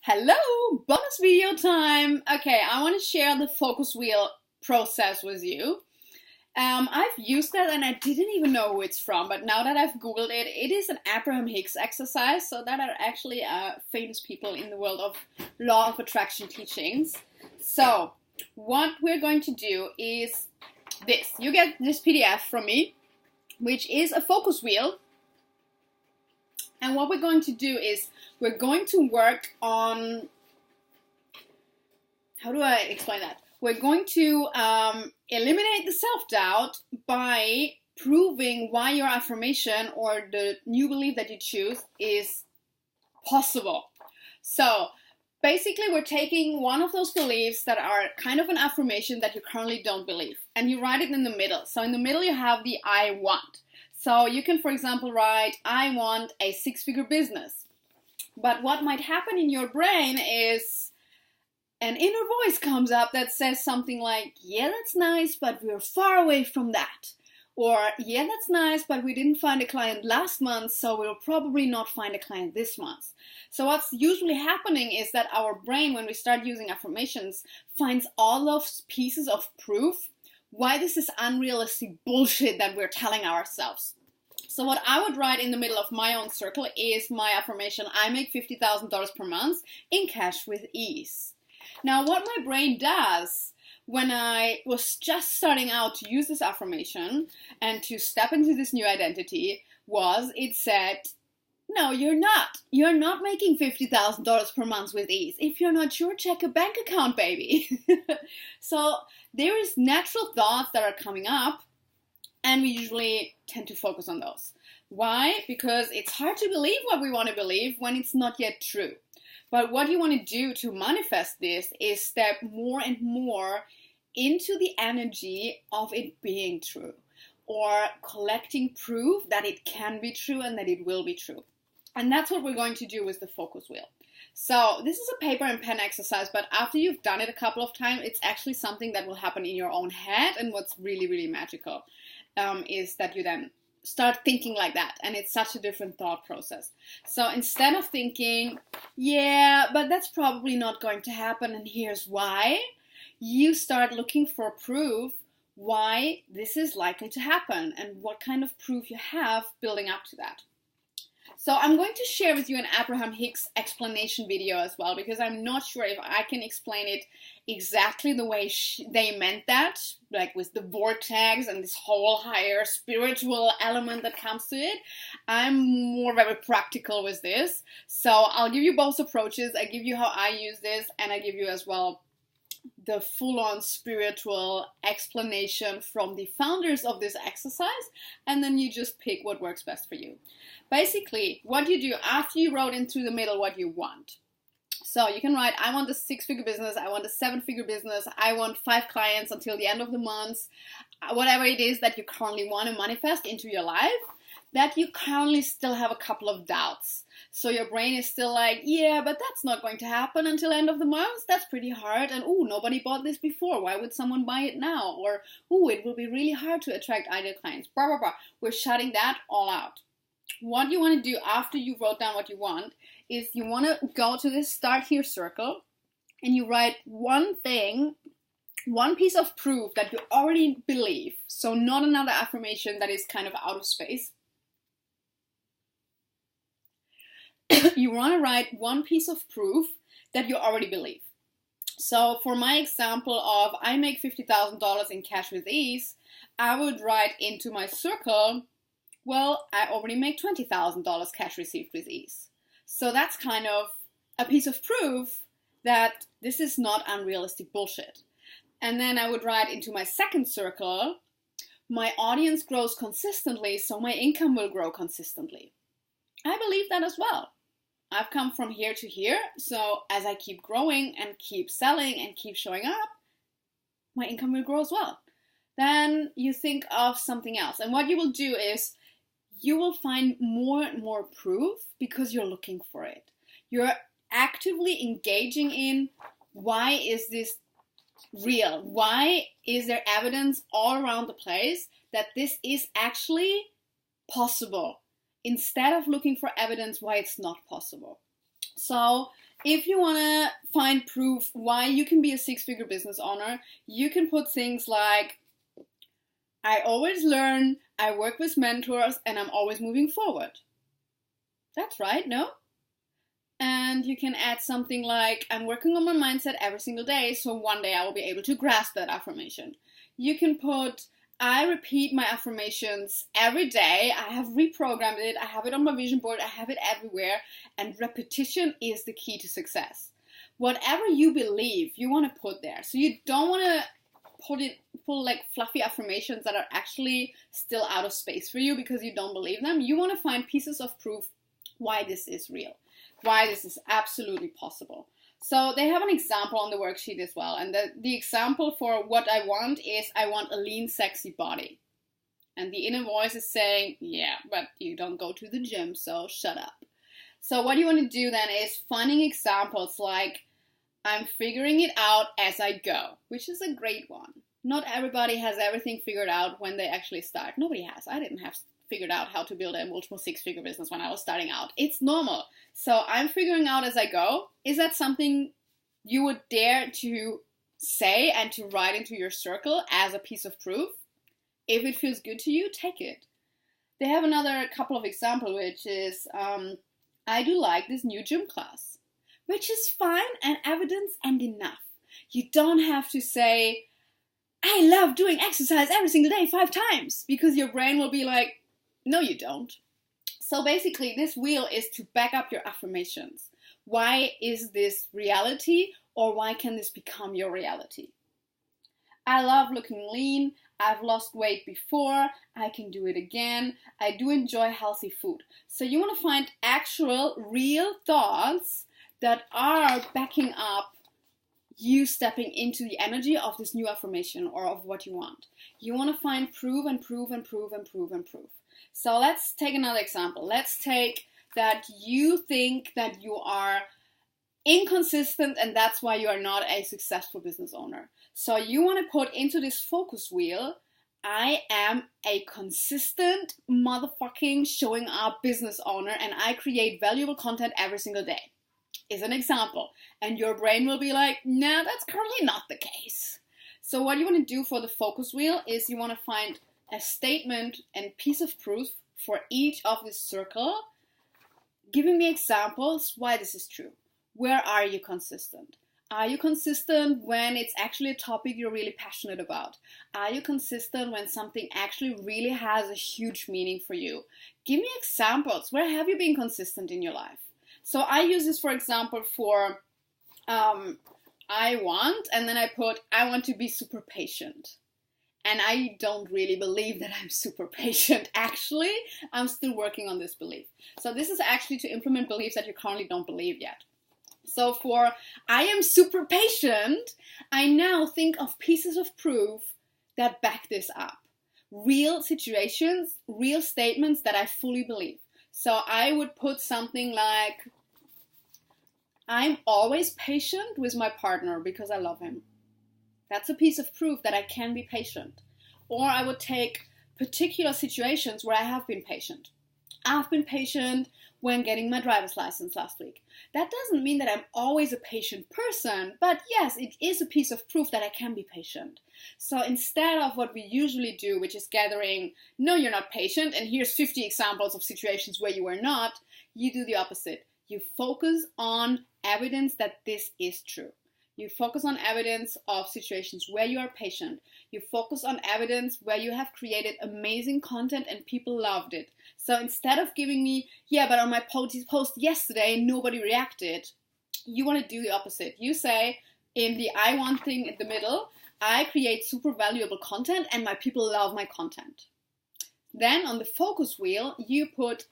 Hello, bonus video time. Okay, I want to share the focus wheel process with you. I've used that and I didn't even know who it's from, but now that I've Googled it, it is an Abraham Hicks exercise. So that are actually famous people in the world of law of attraction teachings. So what we're going to do is this. You get this PDF from me, which is a focus wheel. And what we're going to do is we're going to work on, how do I explain that? We're going to eliminate the self-doubt by proving why your affirmation or the new belief that you choose is possible. So basically we're taking one of those beliefs that are kind of an affirmation that you currently don't believe, and you write it in the middle. So in the middle you have the I want. So you can, for example, write, I want a six-figure business. But what might happen in your brain is an inner voice comes up that says something like, yeah, that's nice, but we're far away from that. Or, yeah, that's nice, but we didn't find a client last month, so we'll probably not find a client this month. So what's usually happening is that our brain, when we start using affirmations, finds all those pieces of proof why this is unrealistic bullshit that we're telling ourselves. So what I would write in the middle of my own circle is my affirmation, I make $50,000 per month in cash with ease. Now what my brain does when I was just starting out to use this affirmation and to step into this new identity was it said, no, you're not. You're not making $50,000 per month with ease. If you're not sure, check a bank account, baby. So there is natural thoughts that are coming up, and we usually tend to focus on those. Why? Because it's hard to believe what we want to believe when it's not yet true. But what you want to do to manifest this is step more and more into the energy of it being true, or collecting proof that it can be true and that it will be true. And that's what we're going to do with the focus wheel. So this is a paper and pen exercise, but after you've done it a couple of times, it's actually something that will happen in your own head. And what's really, really magical is that you then start thinking like that. And it's such a different thought process. So instead of thinking, yeah, but that's probably not going to happen, and here's why, you start looking for proof why this is likely to happen and what kind of proof you have building up to that. So I'm going to share with you an Abraham Hicks explanation video as well, because I'm not sure if I can explain it exactly the way they meant that, like with the vortex and this whole higher spiritual element that comes to it. I'm more very practical with this. So I'll give you both approaches. I give you how I use this, and I give you as well the full-on spiritual explanation from the founders of this exercise, and then you just pick what works best for you. Basically, what you do after you wrote into the middle what you want. So you can write, I want a six-figure business, I want a seven-figure business, I want 5 clients until the end of the month, whatever it is that you currently want to manifest into your life, that you currently still have a couple of doubts. So your brain is still like, yeah, but that's not going to happen until end of the month. That's pretty hard. And ooh, nobody bought this before. Why would someone buy it now? Or ooh, it will be really hard to attract ideal clients. Blah, blah, blah. We're shutting that all out. What you want to do after you wrote down what you want is you want to go to this start here circle and you write one thing, one piece of proof that you already believe. So not another affirmation that is kind of out of space. You want to write one piece of proof that you already believe. So for my example of I make $50,000 in cash with ease, I would write into my circle, well, I already make $20,000 cash received with ease. So that's kind of a piece of proof that this is not unrealistic bullshit. And then I would write into my second circle, my audience grows consistently, so my income will grow consistently. I believe that as well. I've come from here to here, so as I keep growing and keep selling and keep showing up, my income will grow as well. Then you think of something else. And what you will do is you will find more and more proof because you're looking for it. You're actively engaging in, why is this real? Why is there evidence all around the place that this is actually possible? Instead of looking for evidence why it's not possible. So if you want to find proof why you can be a six-figure business owner, you can put things like, I always learn, I work with mentors, and I'm always moving forward. That's right, no? And you can add something like, I'm working on my mindset every single day, so one day I will be able to grasp that affirmation. You can put, I repeat my affirmations every day, I have reprogrammed it, I have it on my vision board, I have it everywhere, and repetition is the key to success. Whatever you believe, you want to put there. So you don't want to pull like fluffy affirmations that are actually still out of space for you because you don't believe them. You want to find pieces of proof why this is real, why this is absolutely possible. So they have an example on the worksheet as well. And the example for what I want is, I want a lean, sexy body. And the inner voice is saying, yeah, but you don't go to the gym, so shut up. So what you want to do then is finding examples like, I'm figuring it out as I go, which is a great one. Not everybody has everything figured out when they actually start. Nobody has. I didn't have figured out how to build a multiple six-figure business when I was starting out. It's normal. So I'm figuring out as I go. Is that something you would dare to say and to write into your circle as a piece of proof? If it feels good to you, take it. They have another couple of examples, which is, I do like this new gym class, which is fine and evidence and enough. You don't have to say, I love doing exercise every single day 5 times, because your brain will be like, no, you don't. So basically, this wheel is to back up your affirmations. Why is this reality, or why can this become your reality? I love looking lean. I've lost weight before. I can do it again. I do enjoy healthy food. So you want to find actual, real thoughts that are backing up you stepping into the energy of this new affirmation or of what you want. You want to find proof and proof and proof and proof and proof. So let's take another example. Let's take that you think that you are inconsistent and that's why you are not a successful business owner. So you want to put into this focus wheel, I am a consistent motherfucking showing up business owner and I create valuable content every single day. Is an example. And your brain will be like, nah, that's currently not the case. So what you want to do for the focus wheel is you want to find a statement and piece of proof for each of this circle, giving me examples why this is true. Where are you consistent? Are you consistent when it's actually a topic you're really passionate about? Are you consistent when something actually really has a huge meaning for you? Give me examples. Where have you been consistent in your life? So I use this, for example, for I want, and then I put, I want to be super patient. And I don't really believe that I'm super patient. Actually, I'm still working on this belief. So this is actually to implement beliefs that you currently don't believe yet. So for I am super patient, I now think of pieces of proof that back this up. Real situations, real statements that I fully believe. So I would put something like, I'm always patient with my partner because I love him. That's a piece of proof that I can be patient. Or I would take particular situations where I have been patient. I've been patient when getting my driver's license last week. That doesn't mean that I'm always a patient person, but yes, it is a piece of proof that I can be patient. So instead of what we usually do, which is gathering, no, you're not patient, and here's 50 examples of situations where you were not, you do the opposite. You focus on evidence that this is true. You focus on evidence of situations where you are patient. You focus on evidence where you have created amazing content and people loved it. So instead of giving me, yeah, but on my post yesterday, nobody reacted, you want to do the opposite. You say, in the I want thing in the middle, I create super valuable content and my people love my content. Then on the focus wheel, you put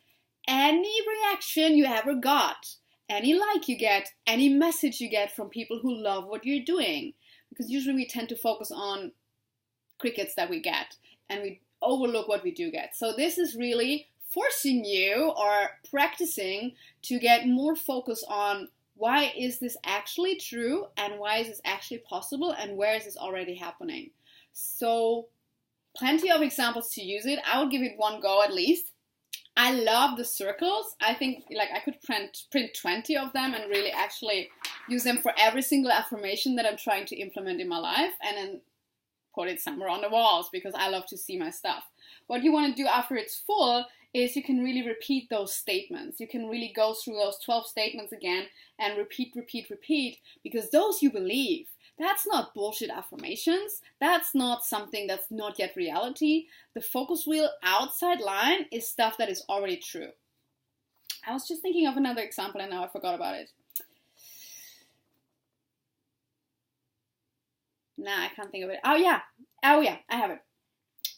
any reaction you ever got. Any like you get, any message you get from people who love what you're doing. Because usually we tend to focus on crickets that we get and we overlook what we do get. So this is really forcing you or practicing to get more focus on why is this actually true and why is this actually possible and where is this already happening. So plenty of examples to use it. I will give it one go at least. I love the circles. I think like I could print 20 of them and really actually use them for every single affirmation that I'm trying to implement in my life, and then put it somewhere on the walls because I love to see my stuff. What you want to do after it's full is you can really repeat those statements. You can really go through those 12 statements again and repeat, because those you believe. That's not bullshit affirmations. That's not something that's not yet reality. The focus wheel outside line is stuff that is already true. I was just thinking of another example and now I forgot about it. Nah, I can't think of it. Oh yeah, I have it.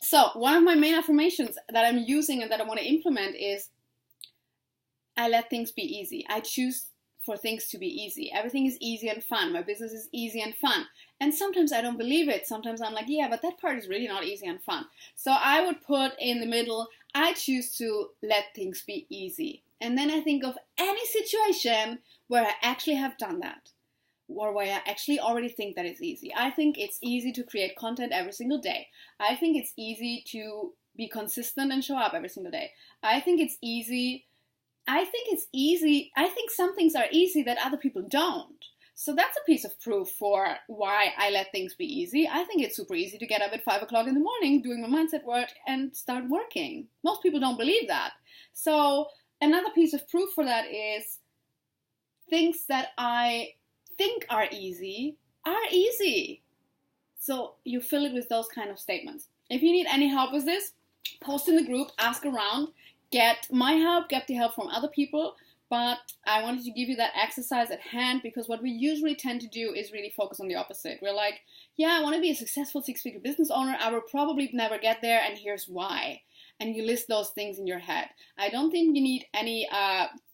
So one of my main affirmations that I'm using and that I want to implement is I let things be easy. I choose for things to be easy. Everything is easy and fun. My business is easy and fun. And sometimes I don't believe it. Sometimes I'm like, yeah, but that part is really not easy and fun. So I would put in the middle, I choose to let things be easy. And then I think of any situation where I actually have done that, or where I actually already think that it's easy. I think it's easy to create content every single day. I think it's easy to be consistent and show up every single day. I think some things are easy that other people don't. So that's a piece of proof for why I let things be easy. I think it's super easy to get up at 5 o'clock in the morning, doing my mindset work and start working. Most people don't believe that. So another piece of proof for that is things that I think are easy. So you fill it with those kind of statements. If you need any help with this, post in the group, ask around, get my help, get the help from other people. But I wanted to give you that exercise at hand because what we usually tend to do is really focus on the opposite. We're like, yeah, I want to be a successful 6-figure business owner. I will probably never get there, and here's why. And you list those things in your head. I don't think you need any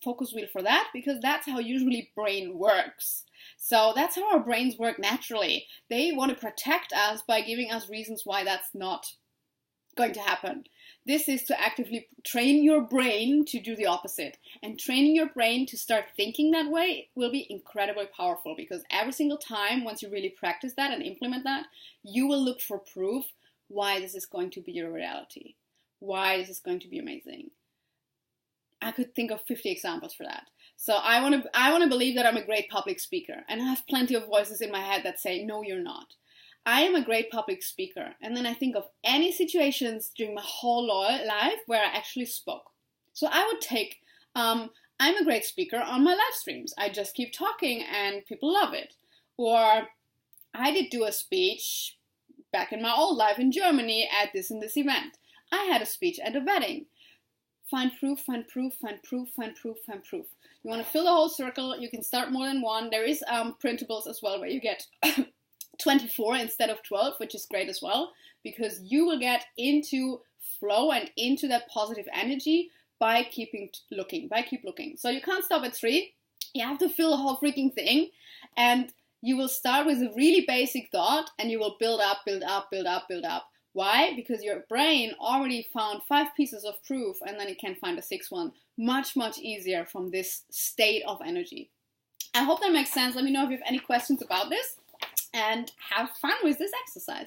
focus wheel for that because that's how usually brain works. So that's how our brains work naturally. They want to protect us by giving us reasons why that's not going to happen. This is to actively train your brain to do the opposite. And training your brain to start thinking that way will be incredibly powerful because every single time, once you really practice that and implement that, you will look for proof why this is going to be your reality, why this is going to be amazing. I could think of 50 examples for that. So I want to believe that I'm a great public speaker, and I have plenty of voices in my head that say, no, you're not. I am a great public speaker. And then I think of any situations during my whole life where I actually spoke. So I would take, I'm a great speaker on my live streams. I just keep talking and people love it. Or I did do a speech back in my old life in Germany at this and this event. I had a speech at a wedding. Find proof, find proof, find proof, find proof, find proof. You want to fill the whole circle. You can start more than one. There is printables as well where you get 24 instead of 12, which is great as well, because you will get into flow and into that positive energy by keep looking. So you can't stop at 3. You have to fill the whole freaking thing, and you will start with a really basic thought, and you will build up. Why? Because your brain already found 5 pieces of proof, and then it can find a 6th one much, much easier from this state of energy. I hope that makes sense. Let me know if you have any questions about this, and have fun with this exercise.